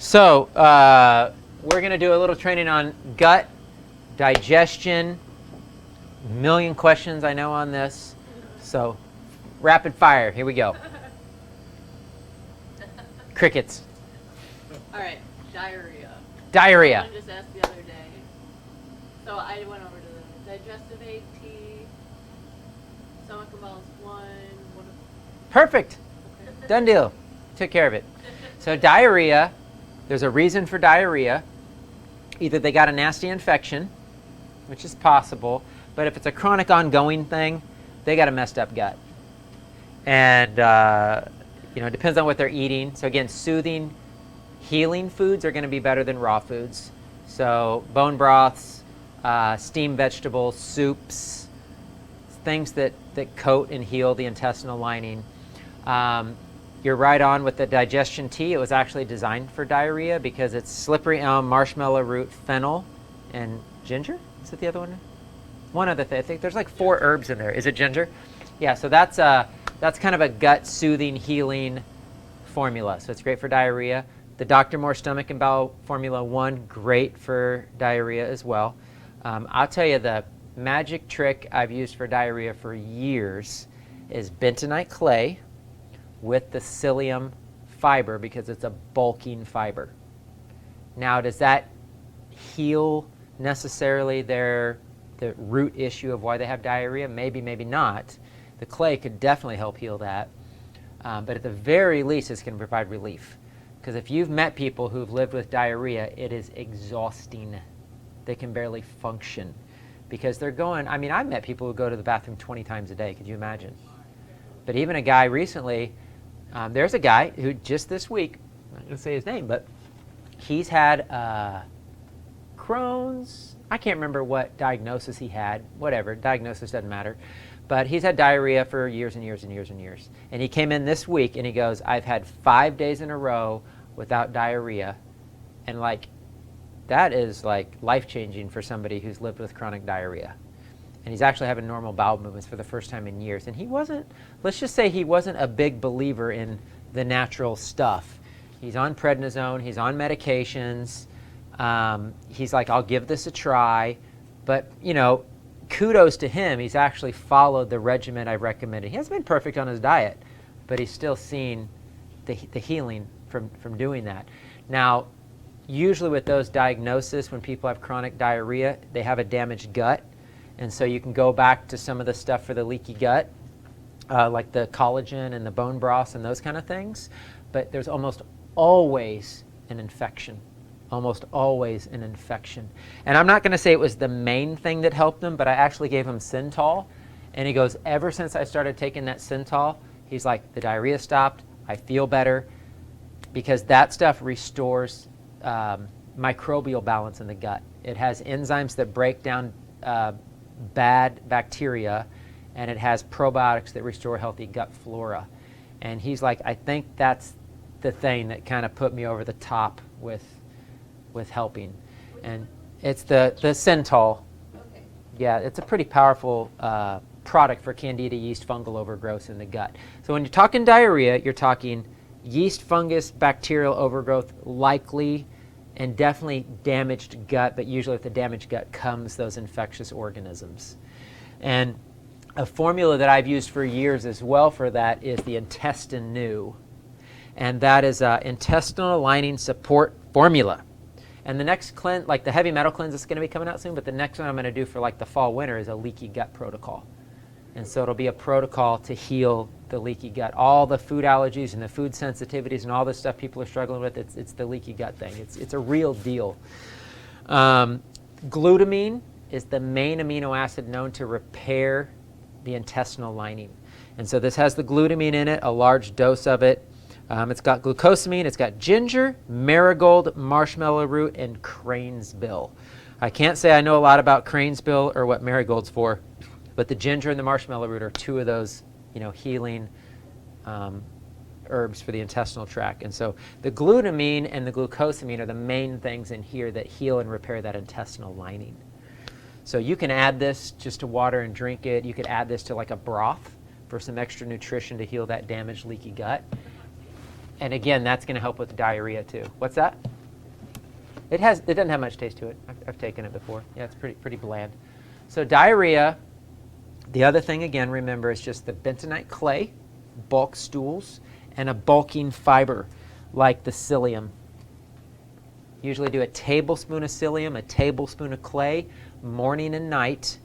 So we're going to do a little training on gut, digestion. Million questions I know on this. So rapid fire. Here we go. Crickets. All right, diarrhea. Diarrhea. Someone just asked the other day. So I went over to the digestive AT, stomach bowels 1. Perfect. Done deal. Took care of it. So diarrhea, there's a reason for diarrhea. Either they got a nasty infection, which is possible, but if it's a chronic ongoing thing, they got a messed up gut. And it depends on what they're eating. So again, soothing, healing foods are going to be better than raw foods. So bone broths, steamed vegetables, soups, things that coat and heal the intestinal lining. You're right on with the digestion tea. It was actually designed for diarrhea because it's slippery elm, marshmallow root, fennel, and ginger. Is it the other one? One other thing. I think there's like 4 herbs in there. Is it ginger? Yeah, so that's kind of a gut soothing, healing formula. So it's great for diarrhea. The Dr. Moore Stomach and Bowel Formula 1, great for diarrhea as well. I'll tell you, the magic trick I've used for diarrhea for years is bentonite clay with the psyllium fiber because it's a bulking fiber. Now, does that heal necessarily the root issue of why they have diarrhea? Maybe, maybe not. The clay could definitely help heal that. But at the very least, it's going to provide relief. Because if you've met people who've lived with diarrhea, it is exhausting. They can barely function because they're going, I've met people who go to the bathroom 20 times a day. Could you imagine? But even a guy recently, there's a guy who just this week, I'm not going to say his name, but he's had Crohn's. I can't remember what diagnosis he had. Whatever, diagnosis doesn't matter. But he's had diarrhea for years and years and years and years. And he came in this week and he goes, I've had 5 days in a row without diarrhea. And that is life-changing for somebody who's lived with chronic diarrhea. And he's actually having normal bowel movements for the first time in years. And he wasn't, let's just say he wasn't a big believer in the natural stuff. He's on prednisone, he's on medications. He's like, I'll give this a try. But, kudos to him. He's actually followed the regimen I recommended. He hasn't been perfect on his diet, but he's still seen the healing from doing that. Now, usually with those diagnoses, when people have chronic diarrhea, they have a damaged gut. And so you can go back to some of the stuff for the leaky gut, like the collagen and the bone broths and those kind of things. But there's almost always an infection. Almost always an infection. And I'm not going to say it was the main thing that helped him, but I actually gave him Synthol. And he goes, ever since I started taking that Synthol, he's like, the diarrhea stopped, I feel better, because that stuff restores microbial balance in the gut. It has enzymes that break down bad bacteria, and it has probiotics that restore healthy gut flora. And he's like, I think that's the thing that kind of put me over the top with helping. And it's the Synthol. Okay. Yeah, it's a pretty powerful product for candida yeast fungal overgrowth in the gut. So when you're talking diarrhea, you're talking yeast, fungus, bacterial overgrowth, likely, and definitely damaged gut, but usually with the damaged gut comes those infectious organisms. And a formula that I've used for years as well for that is the Intestine New. And that is an intestinal lining support formula. And the next cleanse, like the heavy metal cleanse is going to be coming out soon, but the next one I'm going to do for the fall winter is a leaky gut protocol. And so it'll be a protocol to heal the leaky gut. All the food allergies and the food sensitivities and all the stuff people are struggling with, it's the leaky gut thing. It's a real deal. Glutamine is the main amino acid known to repair the intestinal lining. And so this has the glutamine in it, a large dose of it. It's got glucosamine, it's got ginger, marigold, marshmallow root, and crane's bill. I can't say I know a lot about crane's bill or what marigold's for, but the ginger and the marshmallow root are 2 of those, healing herbs for the intestinal tract. And so the glutamine and the glucosamine are the main things in here that heal and repair that intestinal lining. So you can add this just to water and drink it. You could add this to a broth for some extra nutrition to heal that damaged leaky gut. And again, that's going to help with diarrhea too. What's that? It doesn't have much taste to it. I've taken it before. Yeah, it's pretty bland. So diarrhea, the other thing again, remember, is just the bentonite clay, bulk stools, and a bulking fiber like the psyllium. Usually do a tablespoon of psyllium, a tablespoon of clay, morning and night,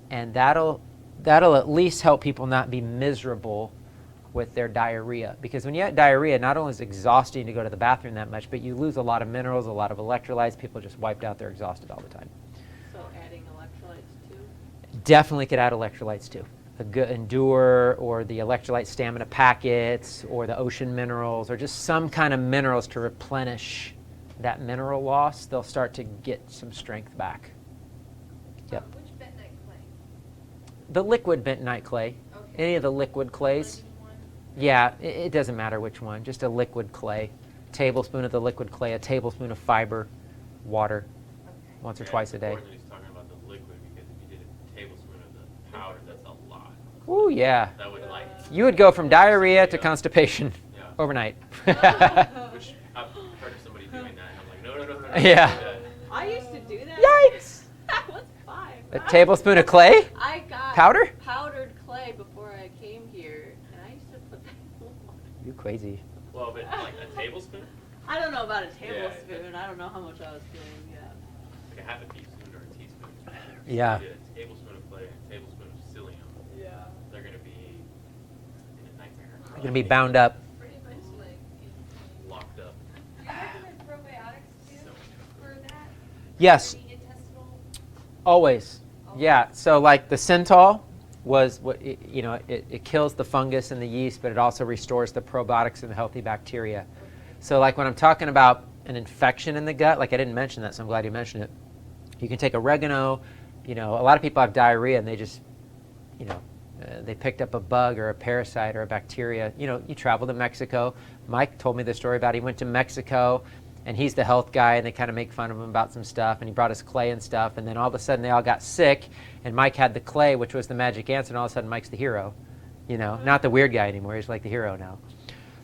and that'll at least help people not be miserable with their diarrhea. Because when you have diarrhea, not only is it exhausting to go to the bathroom that much, but you lose a lot of minerals, a lot of electrolytes. People are just wiped out. They're exhausted all the time. So adding electrolytes too? Definitely could add electrolytes too. A good Endure or the electrolyte stamina packets or the ocean minerals or just some kind of minerals to replenish that mineral loss. They'll start to get some strength back. Yep. Which bentonite clay? The liquid bentonite clay. Okay. Any of the liquid clays. Yeah, it doesn't matter which one. Just a liquid clay. Tablespoon of the liquid clay, a tablespoon of fiber, water, once or twice a day. He's talking about the liquid because if you did a tablespoon of the powder, that's a lot. Ooh, yeah. That would like. You would go from diarrhea to constipation Yeah. overnight. Which I've heard of somebody doing that. And I'm like, no. Yeah. I used to do that. Yikes! I was 5. A tablespoon of clay? I got Powder? powdered clay before I came here, and I used to put that in water. You crazy. Well, but like a tablespoon? I don't know about a tablespoon. I don't know how much I was doing. Yeah. Like a half a teaspoon or a teaspoon. Yeah. So you did a tablespoon of clay and a tablespoon of psyllium. Yeah. They're going to be in a nightmare. You're going to be bound up. Pretty much like Locked up. do you recommend probiotics too So for that? Yes, For the intestinal? always. Yeah, so like the Centol was what it kills the fungus and the yeast, but it also restores the probiotics and the healthy bacteria. So like when I'm talking about an infection in the gut, like I didn't mention that, so I'm glad you mentioned it. You can take oregano. A lot of people have diarrhea and they just, they picked up a bug or a parasite or a bacteria. You travel to Mexico. Mike told me the story about he went to Mexico and he's the health guy and they kind of make fun of him about some stuff and he brought us clay and stuff and then all of a sudden they all got sick and Mike had the clay, which was the magic answer, and all of a sudden Mike's the hero. Not the weird guy anymore. He's like the hero now.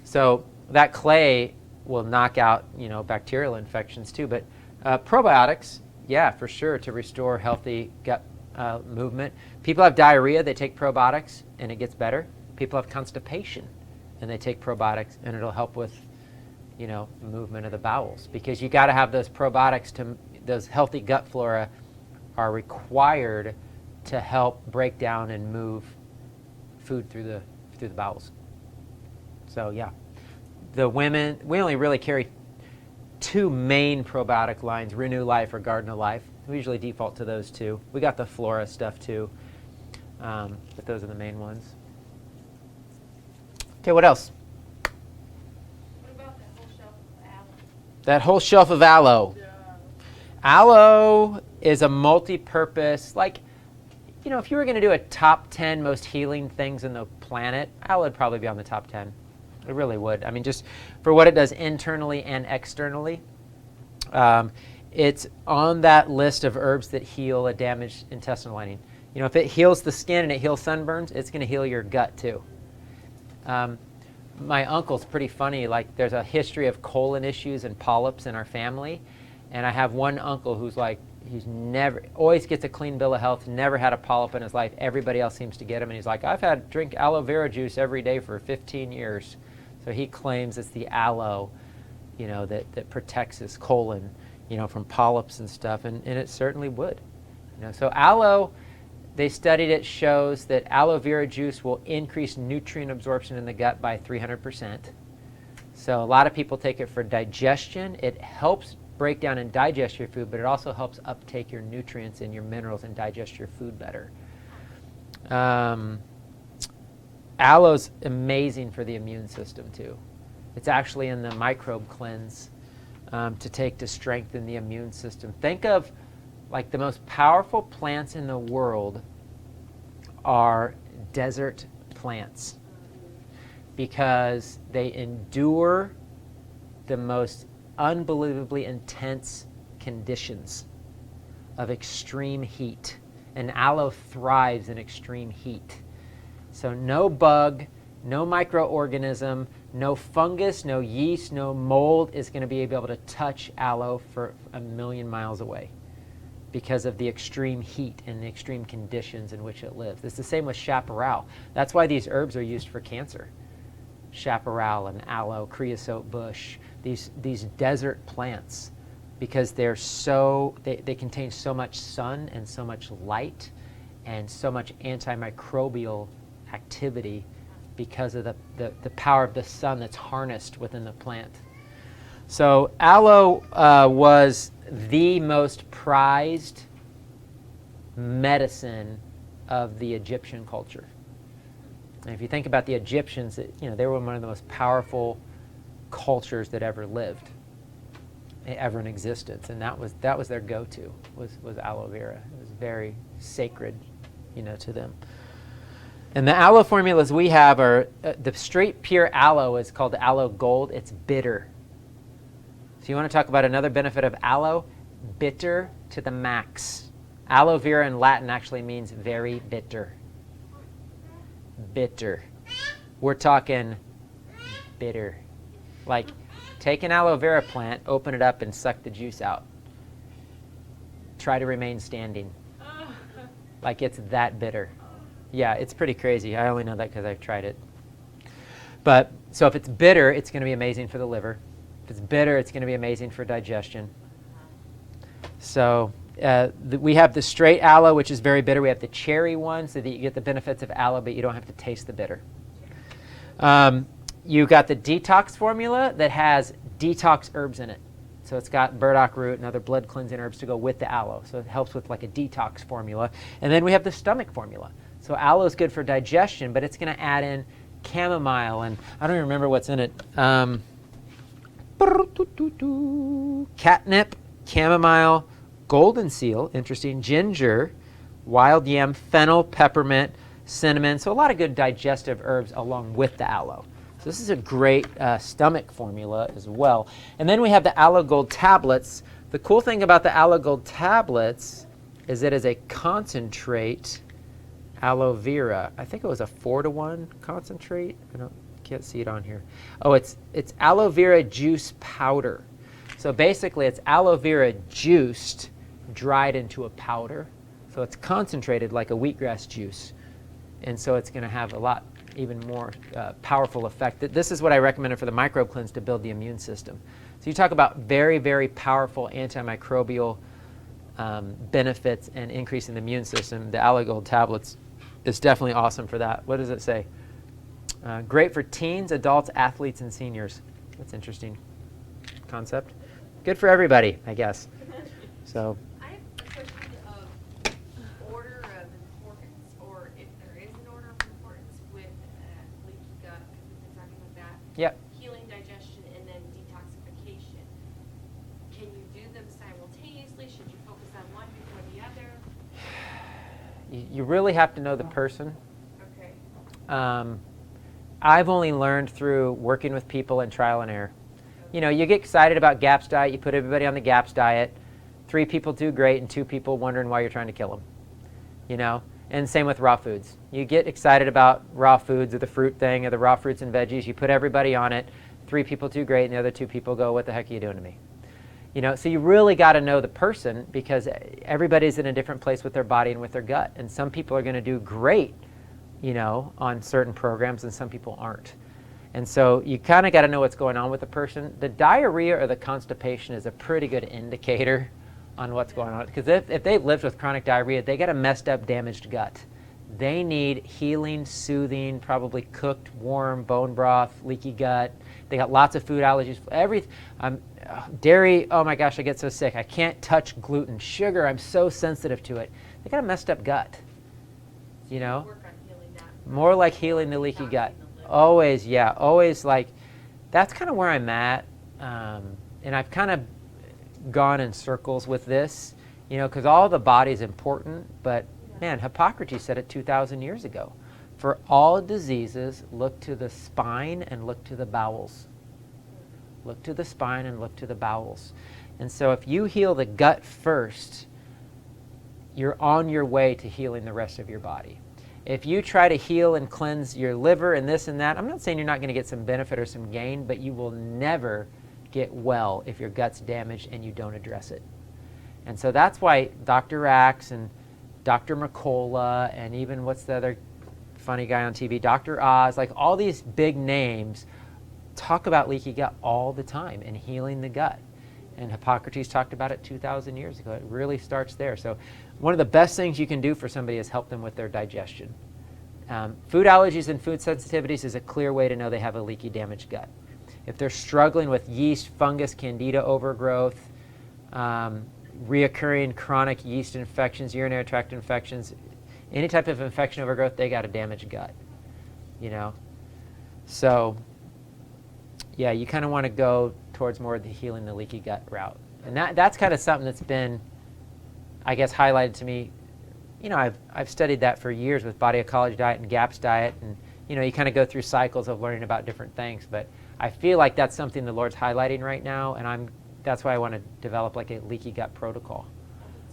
So that clay will knock out, bacterial infections too. But probiotics, yeah, for sure, to restore healthy gut movement. People have diarrhea, they take probiotics, and it gets better. People have constipation, and they take probiotics, and it'll help with, movement of the bowels. Because you got to have those probiotics those healthy gut flora are required to help break down and move food through the bowels. So yeah. The women, we only really carry 2 main probiotic lines, Renew Life or Garden of Life. We usually default to those 2. We got the Flora stuff too, but those are the main ones. Okay, what else? What about that whole shelf of aloe? That whole shelf of aloe. Yeah. Aloe is a multi-purpose, if you were going to do a top 10 most healing things in the planet, aloe would probably be on the top 10. It really would. I mean, just for what it does internally and externally. It's on that list of herbs that heal a damaged intestinal lining. If it heals the skin and it heals sunburns, it's going to heal your gut too. My uncle's pretty funny. Like, there's a history of colon issues and polyps in our family. And I have one uncle who's always gets a clean bill of health, never had a polyp in his life. Everybody else seems to get them. And he's like, I've drink aloe vera juice every day for 15 years. So he claims it's the aloe, that protects his colon, from polyps and stuff, and it certainly would. So aloe, they studied it, shows that aloe vera juice will increase nutrient absorption in the gut by 300%. So a lot of people take it for digestion. It helps break down and digest your food, but it also helps uptake your nutrients and your minerals and digest your food better. Aloe's amazing for the immune system too. It's actually in the microbe cleanse to take to strengthen the immune system. Think of like the most powerful plants in the world are desert plants because they endure the most unbelievably intense conditions of extreme heat. And aloe thrives in extreme heat. So no bug, no microorganism, No fungus, no yeast, no mold is going to be able to touch aloe for a million miles away because of the extreme heat and the extreme conditions in which it lives. It's the same with chaparral. That's why these herbs are used for cancer. Chaparral and aloe, creosote bush, these desert plants, because they contain so much sun and so much light and so much antimicrobial activity because of the power of the sun that's harnessed within the plant. So aloe was the most prized medicine of the Egyptian culture. And if you think about the Egyptians, they were one of the most powerful cultures that ever lived, ever in existence, and that was their go-to was aloe vera. It was very sacred, to them. And the aloe formulas we have are the straight pure aloe is called aloe gold. It's bitter. So you want to talk about another benefit of aloe? Bitter to the max. Aloe vera in Latin actually means very bitter. Bitter. We're talking bitter. Like, take an aloe vera plant, open it up, and suck the juice out. Try to remain standing. Like, it's that bitter. Yeah, it's pretty crazy. I only know that because I've tried it. But, so if it's bitter, it's going to be amazing for the liver. If it's bitter, it's going to be amazing for digestion. So we have the straight aloe, which is very bitter. We have the cherry one, so that you get the benefits of aloe, but you don't have to taste the bitter. You got the detox formula that has detox herbs in it. So it's got burdock root and other blood cleansing herbs to go with the aloe. So it helps with like a detox formula. And then we have the stomach formula. So aloe is good for digestion, but it's going to add in chamomile, and I don't even remember what's in it. Catnip, chamomile, golden seal, interesting, ginger, wild yam, fennel, peppermint, cinnamon. So a lot of good digestive herbs along with the aloe. So this is a great stomach formula as well. And then we have the aloe gold tablets. The cool thing about the aloe gold tablets is it is a concentrate aloe vera. I think it was a 4-to-1 concentrate. Can't see it on here. Oh, it's aloe vera juice powder. So basically it's aloe vera juiced, dried into a powder. So it's concentrated like a wheatgrass juice. And so it's going to have a lot even more powerful effect. This is what I recommended for the microbe cleanse to build the immune system. So you talk about very, very powerful antimicrobial benefits and increasing the immune system. The aloe gold tablets is definitely awesome for that. What does it say? Great for teens, adults, athletes, and seniors. That's an interesting concept. Good for everybody, I guess. So. I have a question of order of importance, or if there is an order of importance with leaky gut, because we've been talking about that. Yep. Healing digestion and then detoxification. Can you do them simultaneously? Should you focus on one before the other? You really have to know the person. Okay. I've only learned through working with people and trial and error. You get excited about GAPS diet, you put everybody on the GAPS diet, 3 people do great and 2 people wondering why you're trying to kill them. And same with raw foods. You get excited about raw foods or the fruit thing or the raw fruits and veggies, you put everybody on it, 3 people do great and the other 2 people go, what the heck are you doing to me? So you really got to know the person, because everybody's in a different place with their body and with their gut. And some people are going to do great, on certain programs, and some people aren't. And so you kind of got to know what's going on with the person. The diarrhea or the constipation is a pretty good indicator on what's going on. Because if they've lived with chronic diarrhea, they got a messed up, damaged gut. They need healing, soothing, probably cooked, warm bone broth, leaky gut. They got lots of food allergies. Dairy, oh my gosh, I get so sick. I can't touch gluten. Sugar, I'm so sensitive to it. They got a messed up gut. Work on healing that. More like healing the leaky gut. Always, yeah, always like, that's kind of where I'm at. And I've kind of gone in circles with this, because all the body's important, but man, Hippocrates said it 2,000 years ago. For all diseases, look to the spine and look to the bowels. Look to the spine and look to the bowels. And so if you heal the gut first, you're on your way to healing the rest of your body. If you try to heal and cleanse your liver and this and that, I'm not saying you're not going to get some benefit or some gain, but you will never get well if your gut's damaged and you don't address it. And so that's why Dr. Axe and Dr. McCullough and even what's the other funny guy on TV, Dr. Oz, like all these big names talk about leaky gut all the time and healing the gut. And Hippocrates talked about it 2,000 years ago. It really starts there. So one of the best things you can do for somebody is help them with their digestion. Food allergies and food sensitivities is a clear way to know they have a leaky, damaged gut. If they're struggling with yeast, fungus, candida overgrowth, reoccurring chronic yeast infections, urinary tract infections, any type of infection overgrowth, they got a damaged gut, you know. So, yeah, you kind of want to go towards more of the healing the leaky gut route. And that's kind of something that's been, I guess, highlighted to me. You know, I've studied that for years with body ecology diet and GAPS diet. And, you know, you kind of go through cycles of learning about different things. But I feel like that's something the Lord's highlighting right now. And that's why I want to develop like a leaky gut protocol.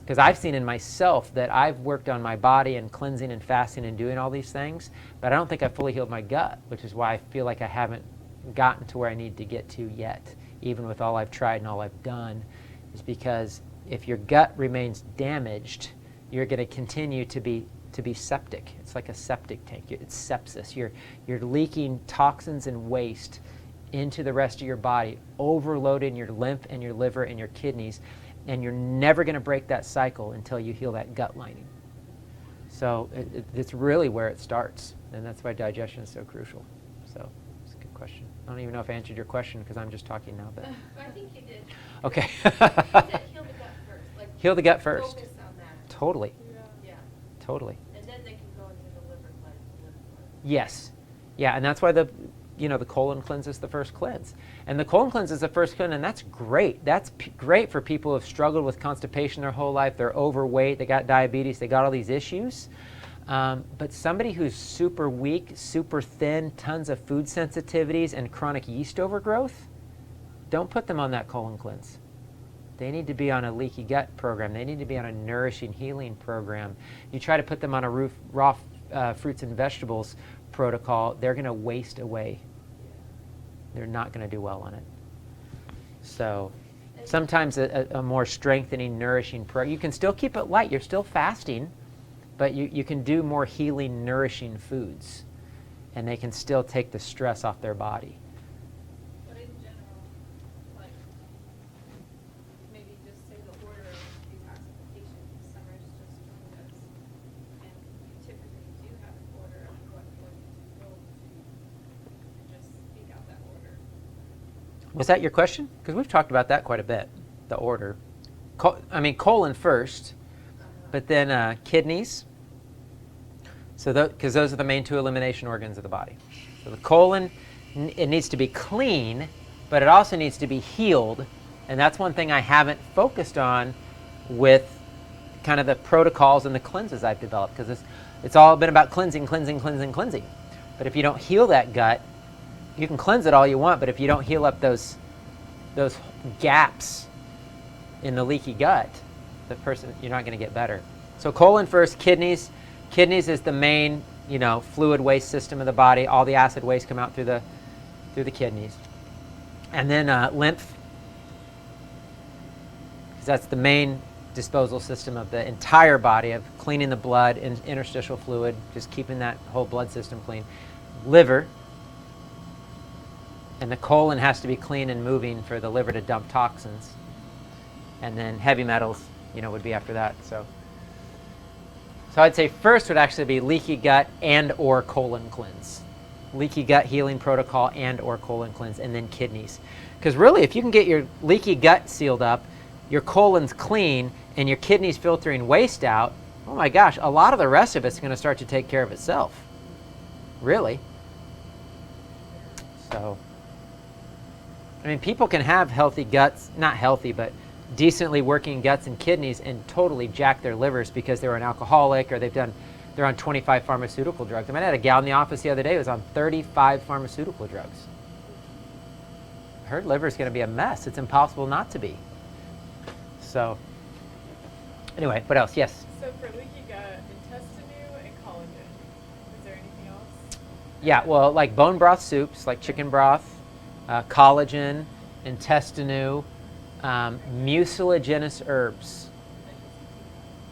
Because I've seen in myself that I've worked on my body and cleansing and fasting and doing all these things, but I don't think I've fully healed my gut, which is why I feel like I haven't gotten to where I need to get to yet, even with all I've tried and all I've done, is because if your gut remains damaged, you're going to continue to be septic. It's like a septic tank. It's sepsis. You're leaking toxins and waste into the rest of your body, overloading your lymph and your liver and your kidneys, and you're never going to break that cycle until you heal that gut lining. So it's really where it starts, and that's why digestion is so crucial. So it's a good question. I don't even know if I answered your question because I'm just talking now. But I think you did. okay. You said heal the gut first. Like, Heal the gut first. Focus on that. Totally. Yeah. Totally. And then they can go into the liver cleanse, the lymph cleanse. Yes. Yeah, and that's why the colon cleanse is the first cleanse. And the colon cleanse is the first cleanse, and that's great. That's great for people who have struggled with constipation their whole life. They're overweight, they got diabetes, they got all these issues. But somebody who's super weak, super thin, tons of food sensitivities, and chronic yeast overgrowth, don't put them on that colon cleanse. They need to be on a leaky gut program. They need to be on a nourishing, healing program. You try to put them on a raw fruits and vegetables protocol, they're going to waste away. They're not going to do well on it. So sometimes a more strengthening, nourishing program. You can still keep it light. You're still fasting, but you can do more healing, nourishing foods, and they can still take the stress off their body. But in general, like, maybe just say the order of detoxification. Summer's just joined us, and you typically do have an order of what you go to, and just speak out that order. Was that your question? Because we've talked about that quite a bit, the order. Colon first, but then kidneys. So because those are the main two elimination organs of the body. So the colon, it needs to be clean, but it also needs to be healed. And that's one thing I haven't focused on with kind of the protocols and the cleanses I've developed, because it's all been about cleansing. But if you don't heal that gut, you can cleanse it all you want, but if you don't heal up those gaps in the leaky gut, you're not going to get better. So colon first, kidneys. Kidneys is the main, fluid waste system of the body. All the acid waste come out through the kidneys. And then lymph, because that's the main disposal system of the entire body, of cleaning the blood and interstitial fluid, just keeping that whole blood system clean. Liver, and the colon has to be clean and moving for the liver to dump toxins. And then heavy metals, would be after that. So I'd say first would actually be leaky gut and or colon cleanse. Leaky gut healing protocol and or colon cleanse, and then kidneys. Because really, if you can get your leaky gut sealed up, your colon's clean, and your kidneys filtering waste out, oh my gosh, a lot of the rest of it's going to start to take care of itself. Really. So, people can have healthy guts, not healthy, but decently working guts and kidneys, and totally jack their livers because they're an alcoholic or they're on 25 pharmaceutical drugs. I had a gal in the office the other day who was on 35 pharmaceutical drugs. Her liver's going to be a mess. It's impossible not to be. So, anyway, what else? Yes? So for leaky gut, intestinue and collagen. Yeah, well, like bone broth soups, like chicken broth, collagen, intestinal, mucilaginous herbs,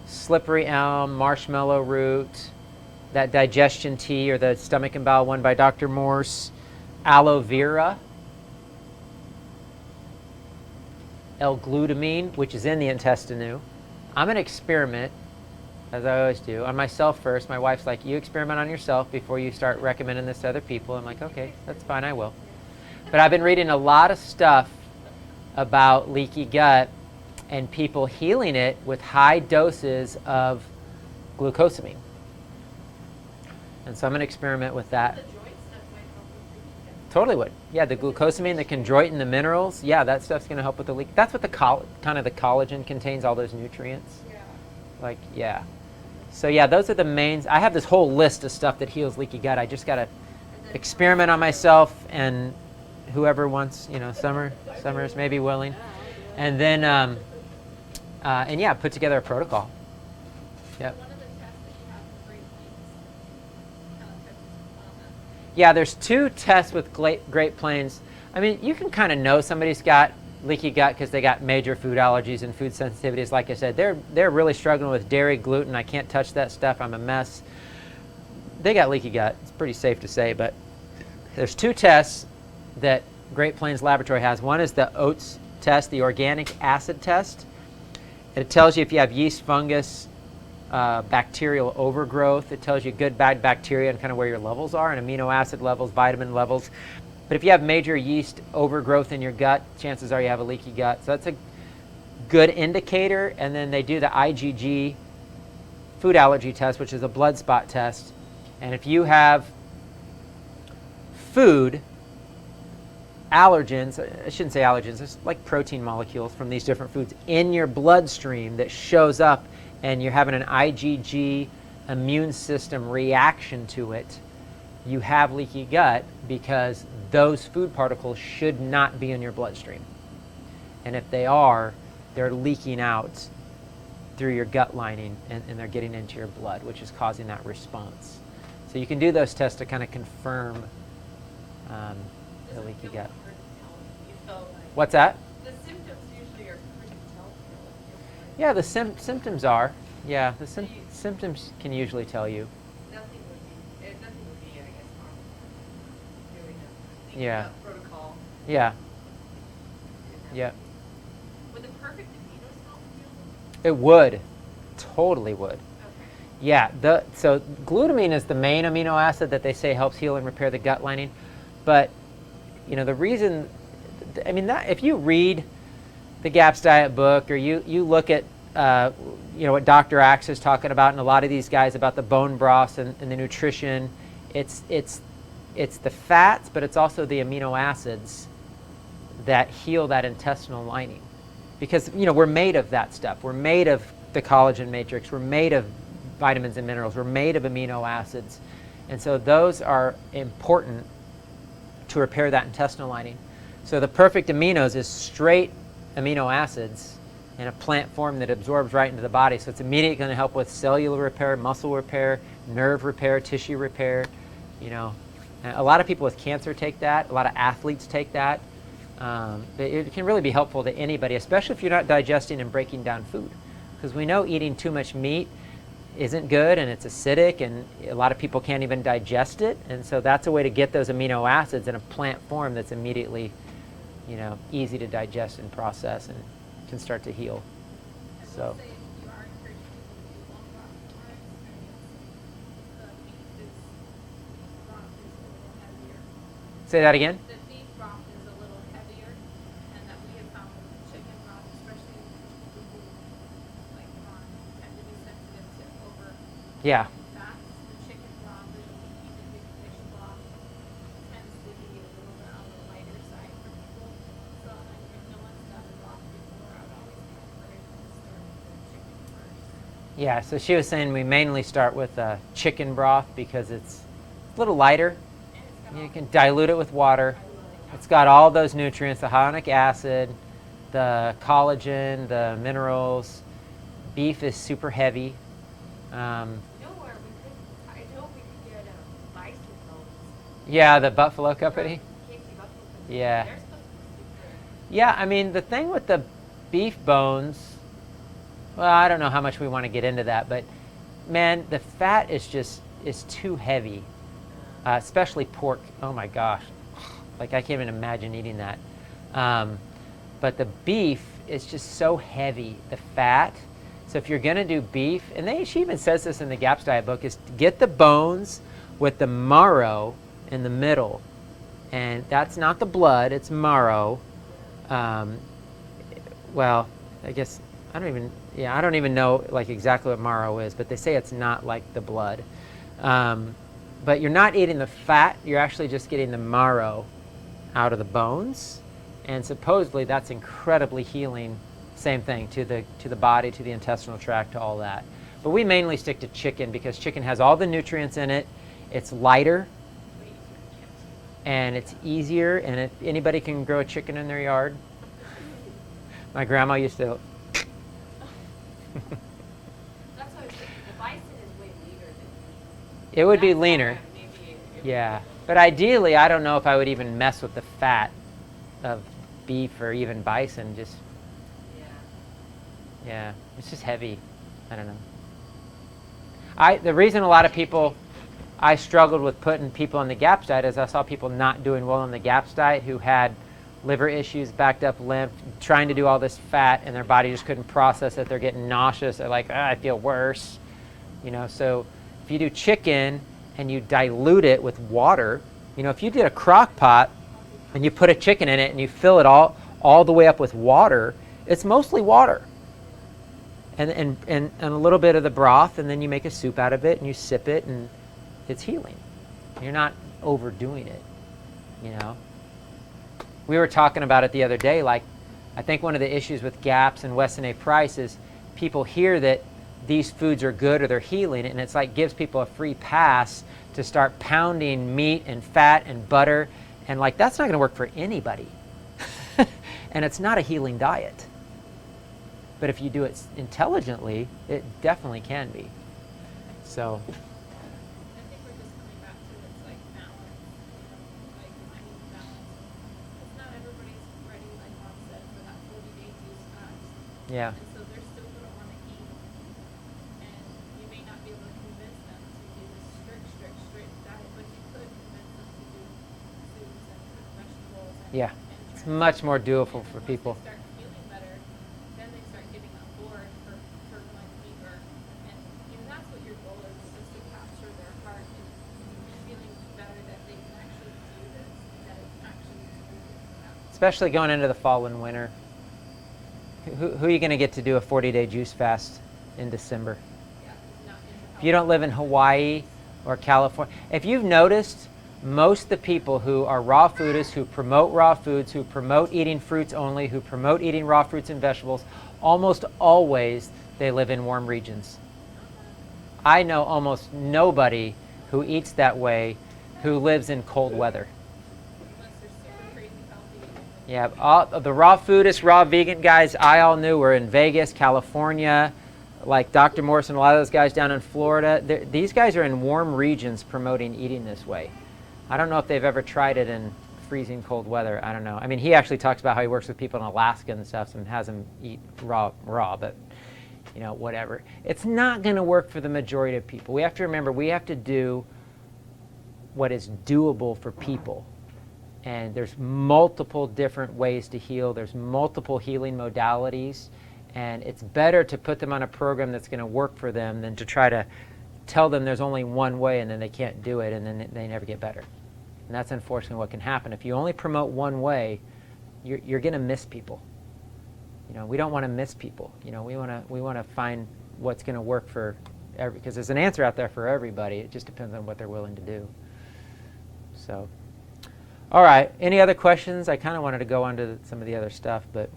slippery elm, marshmallow root, that digestion tea or the stomach and bowel one by Dr. Morse, aloe vera, L-glutamine, which is in the intestinal. I'm going to experiment, as I always do, on myself first. My wife's like, you experiment on yourself before you start recommending this to other people. I'm like, okay, that's fine, I will. But I've been reading a lot of stuff about leaky gut and people healing it with high doses of glucosamine. And so I'm going to experiment with that. The joint stuff might help with leaky gut. Totally would. Yeah, the glucosamine, the chondroitin, the minerals. Yeah, that stuff's going to help with the leak. That's what the kind of the collagen contains, all those nutrients. Yeah. Like, yeah. So yeah, those are the mains. I have this whole list of stuff that heals leaky gut. I just got to experiment on myself and whoever wants, Summer's maybe willing. And then, and yeah, put together a protocol. Yep. One of the tests that you have for Great Plains, kind of touches on that. Yeah, there's 2 tests with Great Plains. I mean, you can kind of know somebody's got leaky gut because they got major food allergies and food sensitivities. Like I said, they're really struggling with dairy, gluten. I can't touch that stuff. I'm a mess. They got leaky gut. It's pretty safe to say, but there's 2 tests that Great Plains Laboratory has. One is the oats test, the organic acid test. It tells you if you have yeast, fungus, bacterial overgrowth. It tells you good, bad bacteria and kind of where your levels are, and amino acid levels, vitamin levels. But if you have major yeast overgrowth in your gut, chances are you have a leaky gut. So that's a good indicator. And then they do the IgG food allergy test, which is a blood spot test. And if you have food allergens, I shouldn't say allergens, it's like protein molecules from these different foods in your bloodstream that shows up and you're having an IgG immune system reaction to it, you have leaky gut because those food particles should not be in your bloodstream. And if they are, they're leaking out through your gut lining and they're getting into your blood, which is causing that response. So you can do those tests to kind of confirm the leaky gut. What's that? The symptoms usually are pretty telltale. Yeah, the symptoms are. Yeah, the symptoms can usually tell you. Nothing would be, I guess, harmful. Doing a thinking Yeah. about protocol. Yeah. Yeah. Would the perfect aminos help heal? It would. Totally would. Okay. Yeah. So glutamine is the main amino acid that they say helps heal and repair the gut lining. But, the reason, I mean, that if you read the GAPS diet book or you look at, what Dr. Axe is talking about and a lot of these guys about the bone broths and the nutrition, it's the fats, but it's also the amino acids that heal that intestinal lining. Because, we're made of that stuff. We're made of the collagen matrix. We're made of vitamins and minerals. We're made of amino acids. And so those are important to repair that intestinal lining. So the perfect aminos is straight amino acids in a plant form that absorbs right into the body. So it's immediately going to help with cellular repair, muscle repair, nerve repair, tissue repair. A lot of people with cancer take that. A lot of athletes take that. It can really be helpful to anybody, especially if you're not digesting and breaking down food. Because we know eating too much meat isn't good and it's acidic and a lot of people can't even digest it. And so that's a way to get those amino acids in a plant form that's immediately, easy to digest and process and can start to heal. I will So. say if you are encouraging people to do bone broth for it, the beef broth is a little heavier. Say that again? The beef broth is a little heavier, and that we have found with the chicken broth, especially people who tend to be sensitive to over Yeah. fats. The chicken broth or the leaky, the big fish broth tends to be a little bit on the lighter side for people. So if no one's done a broth before, I would always encourage them to start with the chicken first. Yeah, so she was saying we mainly start with chicken broth because it's a little lighter. And it's got You all can dilute it with water. It's got all those nutrients, the hyaluronic acid, the collagen, the minerals. Beef is super heavy. I know we could get bison bones Yeah, the Buffalo Company. Casey Buffalo Company. Yeah. They're supposed to be super. Yeah, I mean, the thing with the beef bones, well, I don't know how much we want to get into that, but man, the fat is too heavy, especially pork. Oh my gosh. Like, I can't even imagine eating that. But the beef is just so heavy, the fat. So if you're going to do beef, and she even says this in the GAPS diet book, is get the bones with the marrow in the middle. And that's not the blood, it's marrow. Well, I guess, I don't even know like exactly what marrow is, but they say it's not like the blood. But you're not eating the fat, you're actually just getting the marrow out of the bones. And supposedly that's incredibly healing, same thing, to the body, to the intestinal tract, to all that. But we mainly stick to chicken because chicken has all the nutrients in it, it's lighter, and it's easier, and anybody can grow a chicken in their yard. My grandma used to. That's what I was thinking. The bison is way leaner than beef. It would be That's why leaner. maybe it Yeah. But ideally, I don't know if I would even mess with the fat of beef or even bison. Just, yeah, it's just heavy. I don't know. The reason a lot of people, I struggled with putting people on the GAPS diet is I saw people not doing well on the GAPS diet who had liver issues, backed up lymph, trying to do all this fat, and their body just couldn't process it. They're getting nauseous. They're like, I feel worse. So if you do chicken and you dilute it with water, if you did a crock pot and you put a chicken in it and you fill it all the way up with water, it's mostly water. And a little bit of the broth, and then you make a soup out of it and you sip it, and it's healing. You're not overdoing it, We were talking about it the other day, like, I think one of the issues with GAPS and Weston A. Price is people hear that these foods are good or they're healing, and it's like gives people a free pass to start pounding meat and fat and butter, and like that's not going to work for anybody. And it's not a healing diet. But if you do it intelligently, it definitely can be. So, I think we're just coming back to it's like balance, like finding balance. Because not everybody's ready, like Mom said, for that 40-day juice fast. yeah. And so they're still going to want to eat. And you may not be able to convince them to do this strict diet, but you could convince them to do soups and vegetables. Yeah. And It's try much more doable and for once people. they start feeling better, then they start getting on board for going deeper. And that's what your goal is just to capture their heart and feeling better that they can actually do this, that it's actually doable for them. Especially going into the fall and winter. Who are you going to get to do a 40-day juice fast in December? Yeah, it's not into If you don't live in Hawaii or California, if you've noticed, most of the people who are raw foodists, who promote raw foods, who promote eating fruits only, who promote eating raw fruits and vegetables, almost always they live in warm regions. I know almost nobody who eats that way who lives in cold weather. unless they're super crazy healthy. Yeah, all of the raw foodists, raw vegan guys I all knew were in Vegas, California, like Dr. Morrison, a lot of those guys down in Florida. These guys are in warm regions promoting eating this way. I don't know if they've ever tried it in freezing cold weather. I don't know. I mean, he actually talks about how he works with people in Alaska and stuff and has them eat raw, but whatever. It's not going to work for the majority of people. We have to remember, we have to do what is doable for people. And there's multiple different ways to heal. There's multiple healing modalities. And it's better to put them on a program that's going to work for them than to try to tell them there's only one way and then they can't do it and then they never get better. And that's unfortunately what can happen. If you only promote one way, you're going to miss people. We don't want to miss people. We want to find what's going to work for because there's an answer out there for everybody. It just depends on what they're willing to do. So, all right. Any other questions? I kind of wanted to go on to some of the other stuff, but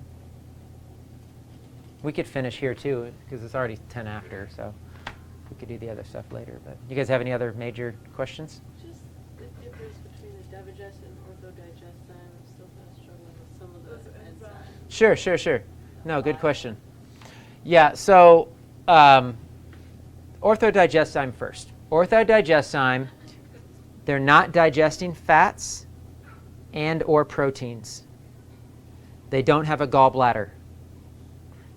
we could finish here too because it's already 10 after. So we could do the other stuff later. But you guys have any other major questions? Just the difference between the Digestion and orthodigest. I'm still kind of struggling with some of those enzymes. Sure. No, good question. Yeah, so orthodigestime first. Orthodigestime, they're not digesting fats and or proteins. They don't have a gallbladder.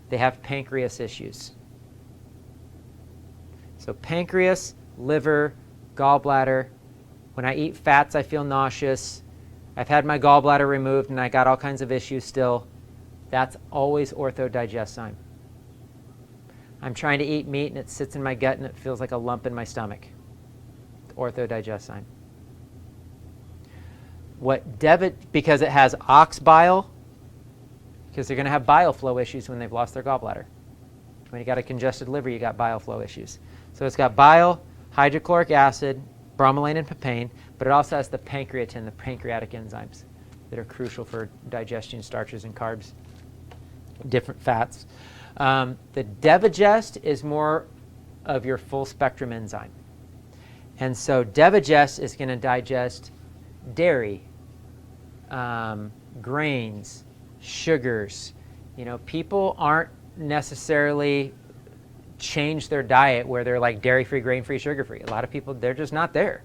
They have pancreas issues. So pancreas, liver, gallbladder. When I eat fats, I feel nauseous. I've had my gallbladder removed and I got all kinds of issues still. That's always orthodigestine. I'm trying to eat meat and it sits in my gut and it feels like a lump in my stomach. Orthodigestine. Because it has ox bile, because they're going to have bile flow issues when they've lost their gallbladder. When you got a congested liver, you got bile flow issues. So it's got bile, hydrochloric acid, bromelain and papain, but it also has the pancreatin, the pancreatic enzymes that are crucial for digesting starches and carbs, different fats. The Devigest is more of your full spectrum enzyme. And so Devigest is going to digest dairy, grains, sugars. People aren't necessarily change their diet where they're like dairy-free, grain-free, sugar-free. A lot of people, they're just not there.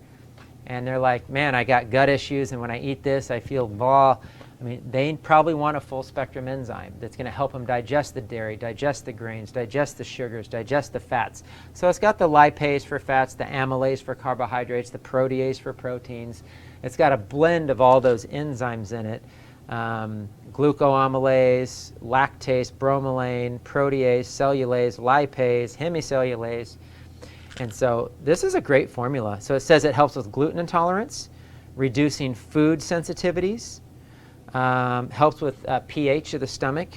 And they're like, man, I got gut issues, and when I eat this, I feel blah. I mean, they probably want a full spectrum enzyme that's going to help them digest the dairy, digest the grains, digest the sugars, digest the fats. So it's got the lipase for fats, the amylase for carbohydrates, the protease for proteins. It's got a blend of all those enzymes in it. Glucoamylase, lactase, bromelain, protease, cellulase, lipase, hemicellulase. And so this is a great formula. So it says it helps with gluten intolerance, reducing food sensitivities, helps with pH of the stomach,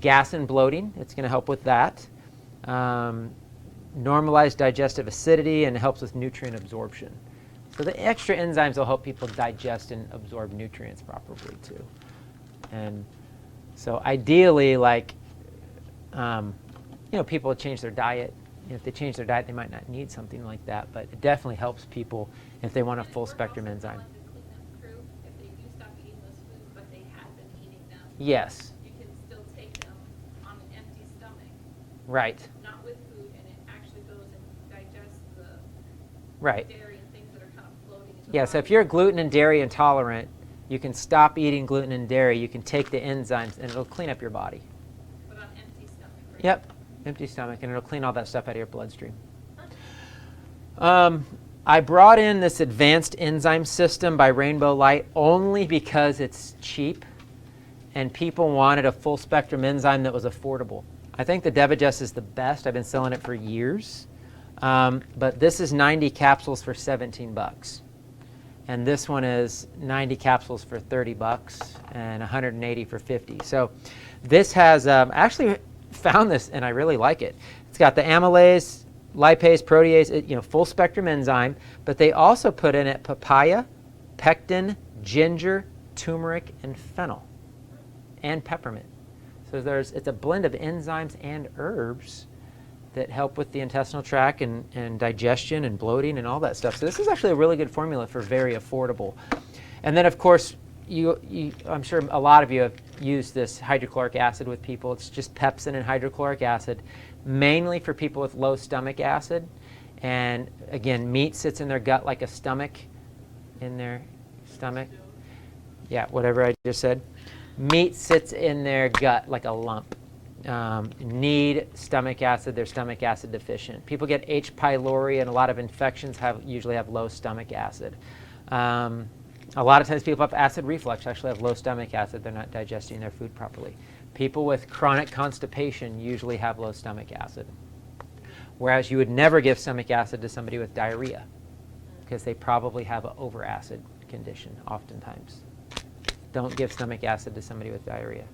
gas and bloating. It's going to help with that. Normalize digestive acidity and helps with nutrient absorption. So the extra enzymes will help people digest and absorb nutrients properly too. And so ideally, people change their diet. If they change their diet, they might not need something like that, but it definitely helps people if they want a full spectrum enzyme. If they do stop eating those foods, but they have been eating them, Yes. you can still take them on an empty stomach, Right. not with food, and it actually goes and digests the Right. dairy and things that are kind of floating in the Yeah, so if body. you're gluten and dairy intolerant, you can stop eating gluten and dairy. You can take the enzymes and it'll clean up your body. But on empty stomach, right? Yep, empty stomach, and it'll clean all that stuff out of your bloodstream. I brought in this advanced enzyme system by Rainbow Light only because it's cheap and people wanted a full spectrum enzyme that was affordable. I think the Devigest is the best. I've been selling it for years. But this is 90 capsules for $17. And this one is 90 capsules for $30 and 180 for $50. So this has, I actually found this and I really like it. It's got the amylase, lipase, protease, full spectrum enzyme, but they also put in it papaya, pectin, ginger, turmeric, and fennel, and peppermint. So it's a blend of enzymes and herbs that help with the intestinal tract and digestion and bloating and all that stuff. So this is actually a really good formula for very affordable. And then, of course, I'm sure a lot of you have used this hydrochloric acid with people. It's just pepsin and hydrochloric acid, mainly for people with low stomach acid. And again, meat sits in their gut like a stomach in their stomach. Yeah, whatever I just said. Meat sits in their gut like a lump. Need stomach acid, they're stomach acid deficient. People get H. pylori and a lot of infections usually have low stomach acid. A lot of times people have acid reflux actually have low stomach acid. They're not digesting their food properly. People with chronic constipation usually have low stomach acid. Whereas you would never give stomach acid to somebody with diarrhea because they probably have an overacid condition oftentimes. Don't give stomach acid to somebody with diarrhea.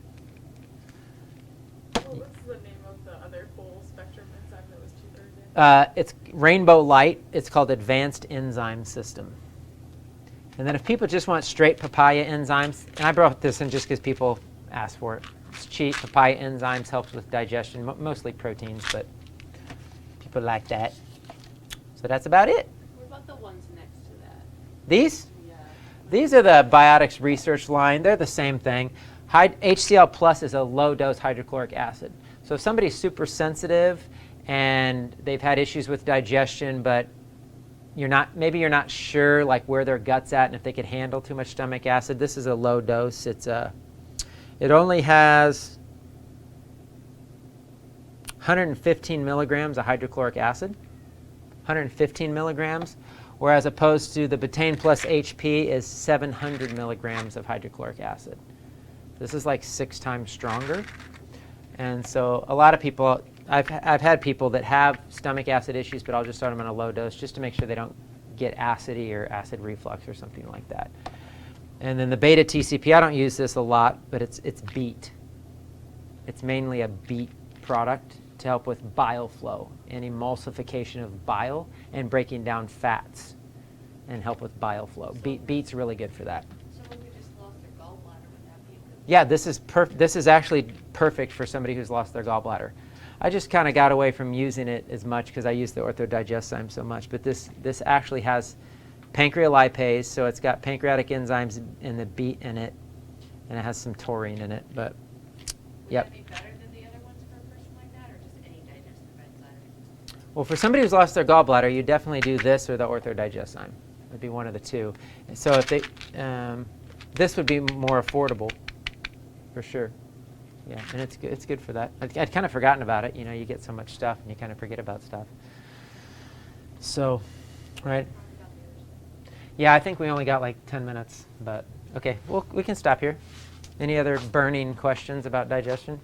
Well, what's the name of the other full spectrum enzyme that was cheaper again? It's Rainbow Light. It's called Advanced Enzyme System. And then if people just want straight papaya enzymes, and I brought this in just because people ask for it. It's cheap. Papaya enzymes helps with digestion, mostly proteins, but people like that. So that's about it. What about the ones next to that? These? Yeah. These are the Biotics Research line. They're the same thing. HCl Plus is a low-dose hydrochloric acid. So if somebody's super sensitive and they've had issues with digestion, but maybe you're not sure like where their gut's at and if they could handle too much stomach acid. This is a low dose. It only has 115 milligrams of hydrochloric acid, 115 milligrams, whereas opposed to the betaine plus HP is 700 milligrams of hydrochloric acid. This is like 6 times stronger. And so a lot of people, I've had people that have stomach acid issues, but I'll just start them on a low dose just to make sure they don't get acidy or acid reflux or something like that. And then the beta TCP, I don't use this a lot, but it's beet. It's mainly a beet product to help with bile flow and emulsification of bile and breaking down fats and help with bile flow. Beet's really good for that. Someone who just lost their gallbladder, would that be a good? Yeah, this is actually perfect for somebody who's lost their gallbladder. I just kind of got away from using it as much because I use the orthodigestzyme so much, but this actually has pancreolipase, so it's got pancreatic enzymes in the beet in it, and it has some taurine in it. But Would yep. that be better than the other ones for a person like that, or just any digestive enzyme? Well, for somebody who's lost their gallbladder, you definitely do this or the orthodigestzyme. It'd be one of the two. So if they, this would be more affordable, for sure. Yeah, and it's good for that. I'd kind of forgotten about it. You know, you get so much stuff and you kind of forget about stuff. So, right. Yeah, I think we only got like 10 minutes, but okay, well, we can stop here. Any other burning questions about digestion?